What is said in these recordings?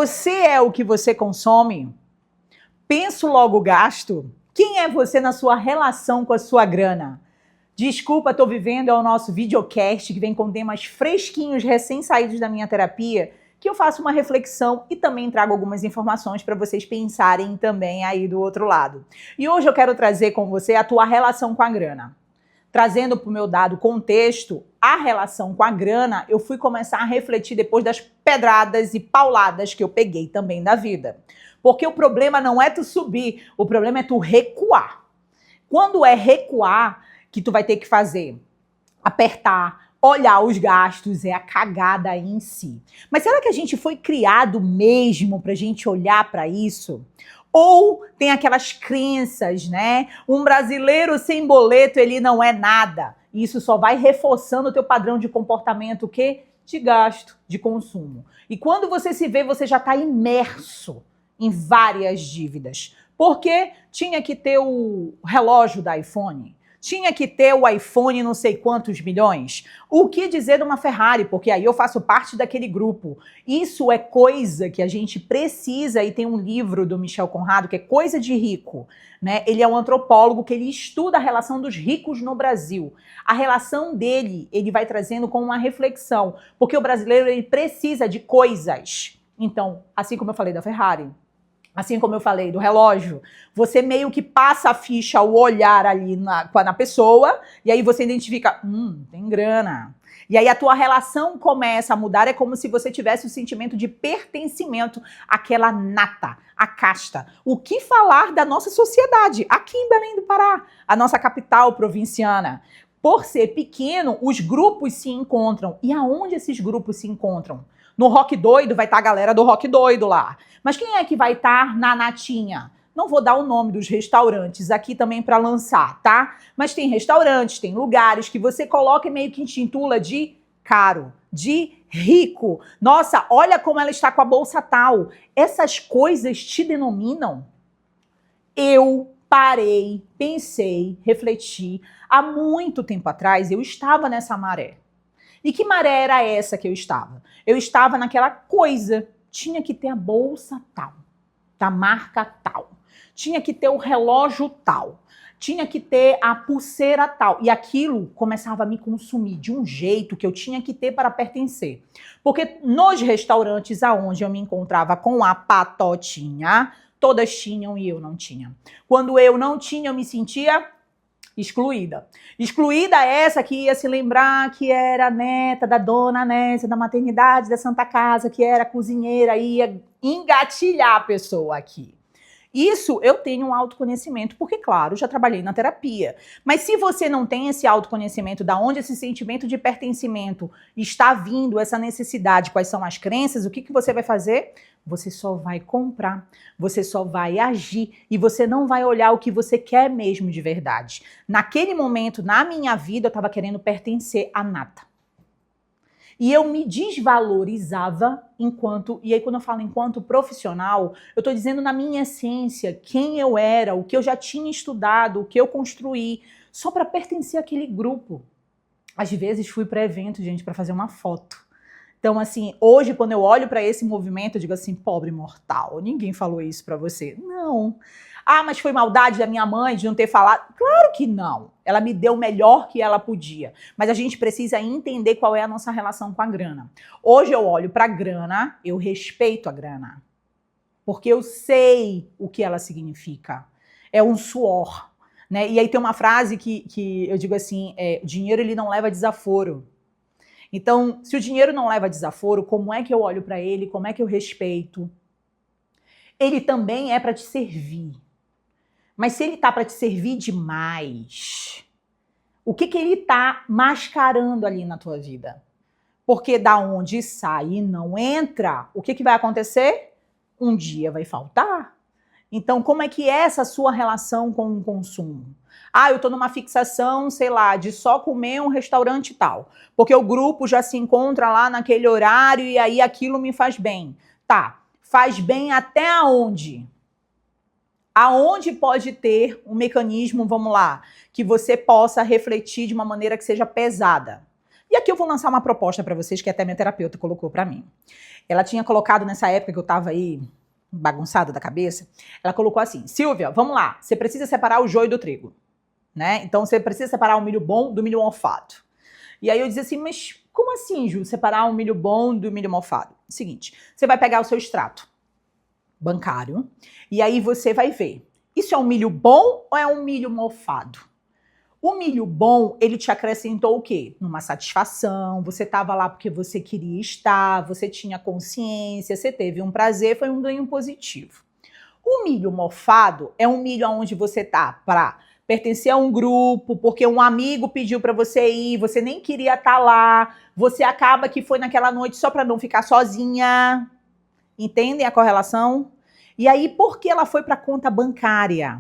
Você é o que você consome? Penso logo gasto? Quem é você na sua relação com a sua grana? Desculpa, tô vivendo é o nosso videocast que vem com temas fresquinhos, recém-saídos da minha terapia, que eu faço uma reflexão e também trago algumas informações para vocês pensarem também aí do outro lado. E hoje eu quero trazer com você a tua relação com a grana. Trazendo para o meu dado contexto, a relação com a grana, eu fui começar a refletir depois das pedradas e pauladas que eu peguei também da vida. Porque o problema não é tu subir, o problema é tu recuar. Quando é recuar, que tu vai ter que fazer? Apertar, olhar os gastos, é a cagada em si. Mas será que a gente foi criado mesmo pra gente olhar para isso? Ou tem aquelas crenças, né? Um brasileiro sem boleto, ele não é nada. Isso só vai reforçando o teu padrão de comportamento, o quê? De gasto, de consumo. E quando você se vê, você já está imerso em várias dívidas. Porque tinha que ter o relógio da iPhone, tinha que ter o iPhone não sei quantos milhões. O que dizer de uma Ferrari? Porque aí eu faço parte daquele grupo. Isso é coisa que a gente precisa, e tem um livro do Michel Conrado que é Coisa de Rico, né? Ele é um antropólogo que ele estuda a relação dos ricos no Brasil. A relação dele, ele vai trazendo como uma reflexão, porque o brasileiro ele precisa de coisas. Então, assim como eu falei da Ferrari, assim como eu falei do relógio, você meio que passa a ficha, o olhar ali na pessoa, e aí você identifica, tem grana. E aí a tua relação começa a mudar, é como se você tivesse o sentimento de pertencimento àquela nata, à casta. O que falar da nossa sociedade, aqui em Belém do Pará, a nossa capital provinciana? Por ser pequeno, os grupos se encontram. E aonde esses grupos se encontram? No Rock Doido vai estar a galera do Rock Doido lá. Mas quem é que vai estar na Natinha? Não vou dar o nome dos restaurantes aqui também para lançar, tá? Mas tem restaurantes, tem lugares que você coloca e meio que intitula de caro, de rico. Nossa, olha como ela está com a bolsa tal. Essas coisas te denominam? Eu parei, pensei, refleti. Há muito tempo atrás eu estava nessa maré. E que maré era essa que eu estava? Eu estava naquela coisa. Tinha que ter a bolsa tal, da marca tal. Tinha que ter o relógio tal. Tinha que ter a pulseira tal. E aquilo começava a me consumir de um jeito que eu tinha que ter para pertencer. Porque nos restaurantes aonde eu me encontrava com a patotinha, todas tinham e eu não tinha. Quando eu não tinha, eu me sentia excluída. Excluída essa que ia se lembrar que era neta da dona Nésia, da maternidade da Santa Casa, que era cozinheira, ia engatilhar a pessoa aqui. Isso eu tenho um autoconhecimento, porque, claro, já trabalhei na terapia. Mas se você não tem esse autoconhecimento, da onde esse sentimento de pertencimento está vindo, essa necessidade, quais são as crenças, o que você vai fazer? Você só vai comprar, você só vai agir e você não vai olhar o que você quer mesmo de verdade. Naquele momento, na minha vida, eu estava querendo pertencer a nata. E eu me desvalorizava enquanto, e aí quando eu falo enquanto profissional, eu estou dizendo na minha essência, quem eu era, o que eu já tinha estudado, o que eu construí, só para pertencer àquele grupo. Às vezes fui para evento, gente, para fazer uma foto. Então, assim, hoje quando eu olho para esse movimento, eu digo assim, pobre mortal, ninguém falou isso para você. Não. Ah, mas foi maldade da minha mãe de não ter falado? Claro que não. Ela me deu o melhor que ela podia. Mas a gente precisa entender qual é a nossa relação com a grana. Hoje eu olho para a grana, eu respeito a grana. Porque eu sei o que ela significa. É um suor, né? E aí tem uma frase que eu digo assim, o dinheiro ele não leva desaforo. Então, se o dinheiro não leva desaforo, como é que eu olho para ele? Como é que eu respeito? Ele também é para te servir. Mas se ele tá para te servir demais, o que ele tá mascarando ali na tua vida? Porque da onde sai e não entra, o que vai acontecer? Um dia vai faltar. Então, como é que é essa sua relação com o consumo? Ah, eu tô numa fixação, sei lá, de só comer um restaurante tal. Porque o grupo já se encontra lá naquele horário e aí aquilo me faz bem. Tá, faz bem até aonde? Aonde pode ter um mecanismo, vamos lá, que você possa refletir de uma maneira que seja pesada? E aqui eu vou lançar uma proposta para vocês que até minha terapeuta colocou para mim. Ela tinha colocado nessa época que eu tava aí bagunçada da cabeça, ela colocou assim: Silvia, vamos lá, você precisa separar o joio do trigo, né? Então você precisa separar o milho bom do milho mofado. E aí eu dizia assim, mas como assim, Ju, separar o milho bom do milho mofado? Seguinte, você vai pegar o seu extrato bancário e aí você vai ver, isso é um milho bom ou é um milho mofado? O milho bom, ele te acrescentou o quê? Numa satisfação, você estava lá porque você queria estar, você tinha consciência, você teve um prazer, foi um ganho positivo. O milho mofado é um milho onde você tá para pertencer a um grupo, porque um amigo pediu para você ir, você nem queria estar lá, você acaba que foi naquela noite só para não ficar sozinha. Entendem a correlação? E aí, por que ela foi para a conta bancária?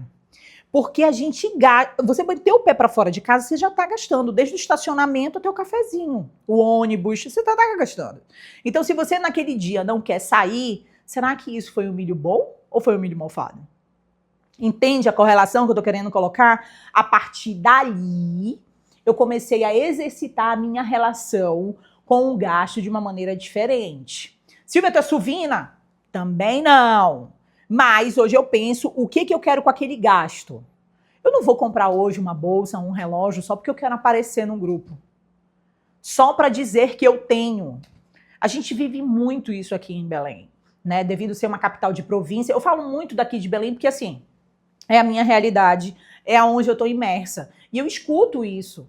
Porque a gente gasta. Você bater o pé para fora de casa, você já está gastando, desde o estacionamento até o cafezinho, o ônibus, você está gastando. Então, se você naquele dia não quer sair, será que isso foi um milho bom ou foi um milho mofado? Entende a correlação que eu estou querendo colocar? A partir dali, eu comecei a exercitar a minha relação com o gasto de uma maneira diferente. Silvia, tu é suvina? Também não. Mas hoje eu penso, o que eu quero com aquele gasto? Eu não vou comprar hoje uma bolsa, um relógio, só porque eu quero aparecer num grupo. Só para dizer que eu tenho. A gente vive muito isso aqui em Belém, né? Devido ser uma capital de província. Eu falo muito daqui de Belém porque, assim, é a minha realidade, é onde eu estou imersa. E eu escuto isso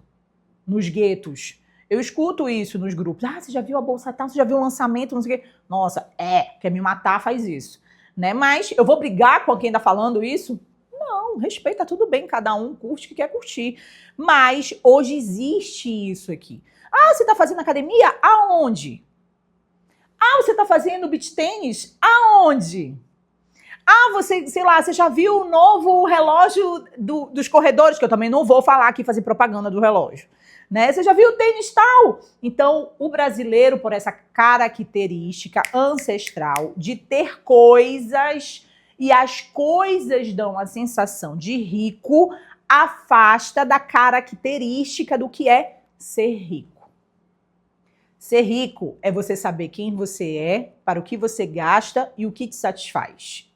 nos guetos. Eu escuto isso nos grupos. Ah, você já viu a bolsa tal? Você já viu o lançamento? Não sei o quê. Nossa, quer me matar, faz isso. Né? Mas eu vou brigar com quem está falando isso? Não, respeita, tudo bem, cada um curte o que quer curtir. Mas hoje existe isso aqui. Ah, você está fazendo academia? Aonde? Ah, você está fazendo beach tênis? Aonde? Ah, você, sei lá, você já viu o novo relógio dos corredores? Que eu também não vou falar aqui, fazer propaganda do relógio. Né? Você já viu o tênis tal? Então, o brasileiro, por essa característica ancestral de ter coisas, e as coisas dão a sensação de rico, afasta da característica do que é ser rico. Ser rico é você saber quem você é, para o que você gasta e o que te satisfaz.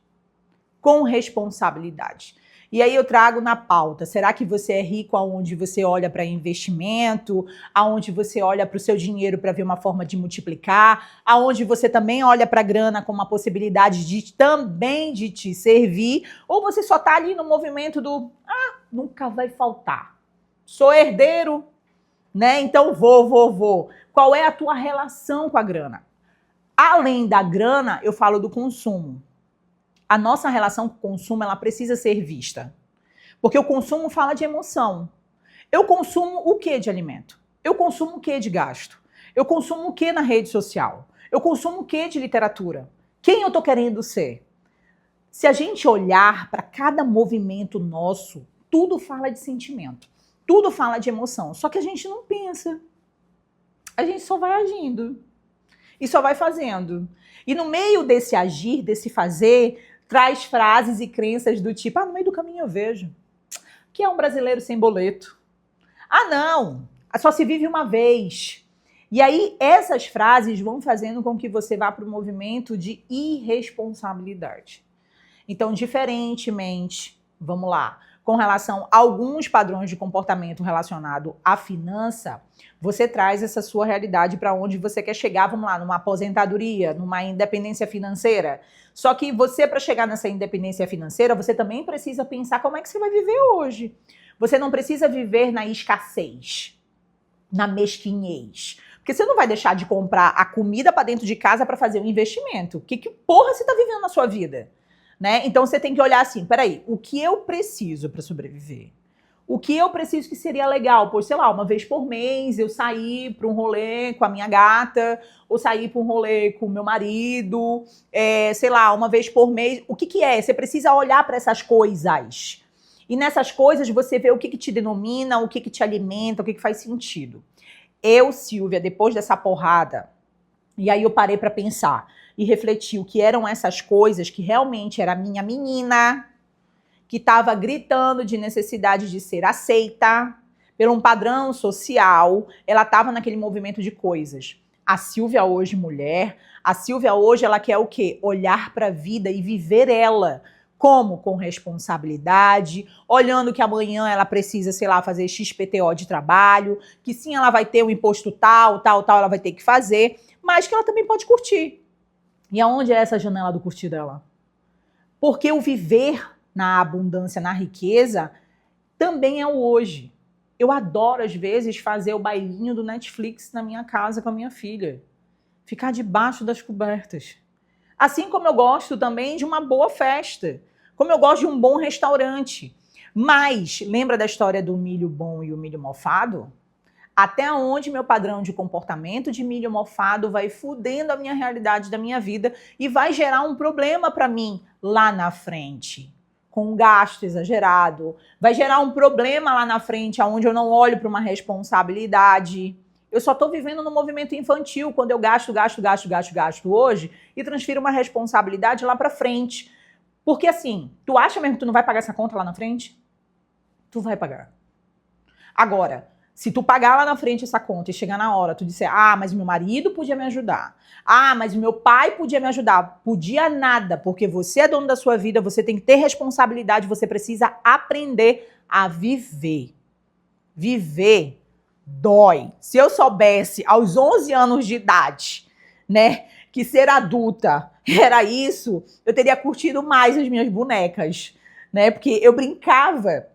Com responsabilidade. E aí eu trago na pauta, será que você é rico aonde você olha para investimento, aonde você olha para o seu dinheiro para ver uma forma de multiplicar, aonde você também olha para a grana com uma possibilidade de também de te servir, ou você só está ali no movimento do, nunca vai faltar, sou herdeiro, né? Então vou. Qual é a tua relação com a grana? Além da grana, eu falo do consumo. A nossa relação com o consumo, ela precisa ser vista. Porque o consumo fala de emoção. Eu consumo o que de alimento? Eu consumo o que de gasto? Eu consumo o que na rede social? Eu consumo o que de literatura? Quem eu tô querendo ser? Se a gente olhar para cada movimento nosso, tudo fala de sentimento. Tudo fala de emoção. Só que a gente não pensa. A gente só vai agindo. E só vai fazendo. E no meio desse agir, desse fazer, traz frases e crenças do tipo, no meio do caminho eu vejo. Que é um brasileiro sem boleto. Não, só se vive uma vez. E aí essas frases vão fazendo com que você vá para o movimento de irresponsabilidade. Então, diferentemente, vamos lá, com relação a alguns padrões de comportamento relacionado à finança, você traz essa sua realidade para onde você quer chegar, vamos lá, numa aposentadoria, numa independência financeira. Só que você, para chegar nessa independência financeira, você também precisa pensar como é que você vai viver hoje. Você não precisa viver na escassez, na mesquinhez. Porque você não vai deixar de comprar a comida para dentro de casa para fazer um investimento. Que porra você está vivendo na sua vida? Né? Então você tem que olhar assim, peraí, o que eu preciso para sobreviver? O que eu preciso que seria legal? Pois, sei lá, uma vez por mês eu sair para um rolê com a minha gata, ou sair para um rolê com o meu marido, sei lá, uma vez por mês. O que é? Você precisa olhar para essas coisas. E nessas coisas você vê o que te denomina, o que te alimenta, o que faz sentido. Eu, Silvia, depois dessa porrada, e aí eu parei para pensar e refletir o que eram essas coisas que realmente era a minha menina, que estava gritando de necessidade de ser aceita, Por um padrão social, ela estava naquele movimento de coisas. A Silvia hoje, mulher, a Silvia hoje, ela quer o quê? Olhar para a vida e viver ela. Como? Com responsabilidade, olhando que amanhã ela precisa, sei lá, fazer XPTO de trabalho, que sim, ela vai ter um imposto tal, ela vai ter que fazer, mas que ela também pode curtir. E aonde é essa janela do curtir dela? Porque o viver na abundância, na riqueza, também é o hoje. Eu adoro, às vezes, fazer o bailinho do Netflix na minha casa com a minha filha. Ficar debaixo das cobertas. Assim como eu gosto também de uma boa festa. Como eu gosto de um bom restaurante. Mas, lembra da história do milho bom e o milho mofado? Até onde meu padrão de comportamento de milho mofado vai fudendo a minha realidade da minha vida e vai gerar um problema para mim lá na frente. Com um gasto exagerado, vai gerar um problema lá na frente, onde eu não olho para uma responsabilidade. Eu só estou vivendo no movimento infantil, quando eu gasto hoje e transfiro uma responsabilidade lá para frente. Porque assim, tu acha mesmo que tu não vai pagar essa conta lá na frente? Tu vai pagar. Agora, se tu pagar lá na frente essa conta e chegar na hora, tu disser, mas meu marido podia me ajudar. Mas meu pai podia me ajudar. Podia nada, porque você é dono da sua vida, você tem que ter responsabilidade, você precisa aprender a viver. Viver dói. Se eu soubesse aos 11 anos de idade, né, que ser adulta era isso, eu teria curtido mais as minhas bonecas, né? Porque eu brincava,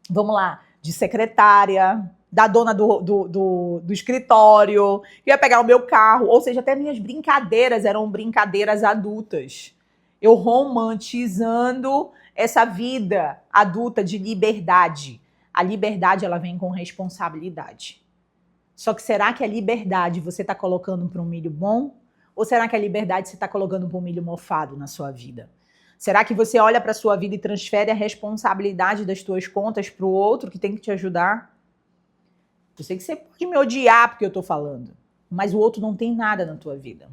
vamos lá, de secretária, da dona do escritório, eu ia pegar o meu carro, ou seja, até minhas brincadeiras eram brincadeiras adultas. Eu romantizando essa vida adulta de liberdade. A liberdade, ela vem com responsabilidade. Só que será que a liberdade você está colocando para um milho bom? Ou será que a liberdade você está colocando para um milho mofado na sua vida? Será que você olha para a sua vida e transfere a responsabilidade das suas contas para o outro que tem que te ajudar? Eu sei que você pode me odiar porque eu tô falando, mas o outro não tem nada na tua vida.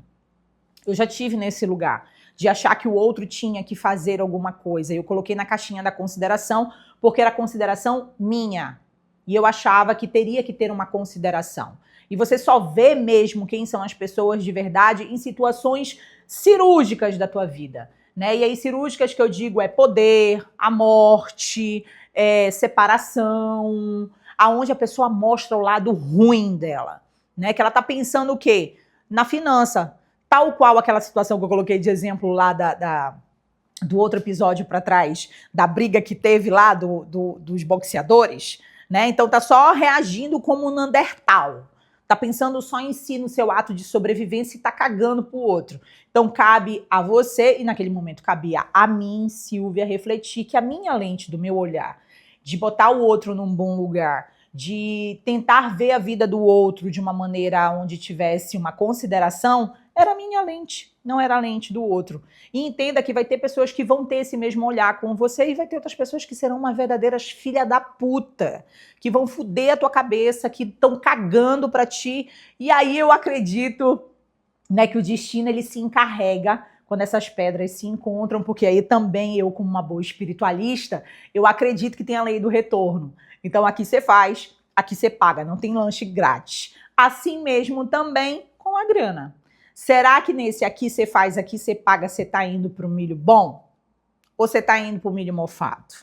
Eu já tive nesse lugar de achar que o outro tinha que fazer alguma coisa. Eu coloquei na caixinha da consideração porque era consideração minha. E eu achava que teria que ter uma consideração. E você só vê mesmo quem são as pessoas de verdade em situações cirúrgicas da tua vida. Né? E aí, cirúrgicas que eu digo é poder, a morte, separação, aonde a pessoa mostra o lado ruim dela, né? Que ela tá pensando o quê? Na finança. Tal qual aquela situação que eu coloquei de exemplo lá do outro episódio para trás, da briga que teve lá dos boxeadores, né? Então tá só reagindo como um Neandertal. Tá pensando só em si, no seu ato de sobrevivência e tá cagando pro outro. Então cabe a você, e naquele momento cabia a mim, Silvia, refletir que a minha lente do meu olhar de botar o outro num bom lugar, de tentar ver a vida do outro de uma maneira onde tivesse uma consideração, era a minha lente, não era a lente do outro. E entenda que vai ter pessoas que vão ter esse mesmo olhar com você e vai ter outras pessoas que serão umas verdadeiras filha da puta, que vão foder a tua cabeça, que estão cagando pra ti. E aí eu acredito, né, que o destino ele se encarrega quando essas pedras se encontram, porque aí também eu, como uma boa espiritualista, eu acredito que tem a lei do retorno. Então aqui você faz, aqui você paga, não tem lanche grátis. Assim mesmo também com a grana. Será que nesse aqui você faz, aqui você paga, você está indo para o milho bom? Ou você está indo para o milho mofado?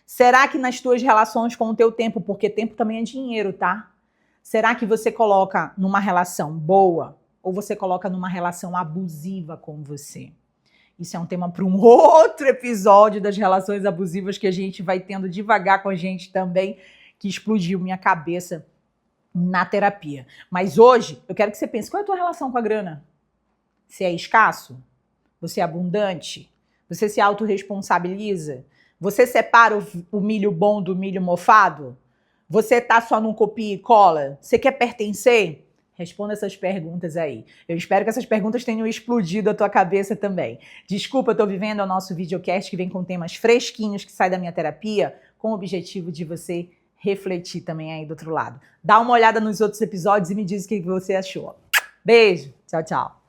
Será que nas tuas relações com o teu tempo, porque tempo também é dinheiro, tá? Será que você coloca numa relação boa ou você coloca numa relação abusiva com você? Isso é um tema para um outro episódio das relações abusivas que a gente vai tendo devagar com a gente também, que explodiu minha cabeça na terapia. Mas hoje, eu quero que você pense, qual é a tua relação com a grana? Você é escasso? Você é abundante? Você se autorresponsabiliza? Você separa o milho bom do milho mofado? Você tá só num copia e cola? Você quer pertencer? Responda essas perguntas aí. Eu espero que essas perguntas tenham explodido a tua cabeça também. Desculpa, eu tô vivendo o nosso videocast que vem com temas fresquinhos que sai da minha terapia, com o objetivo de você refletir também aí do outro lado. Dá uma olhada nos outros episódios e me diz o que você achou. Beijo, tchau, tchau.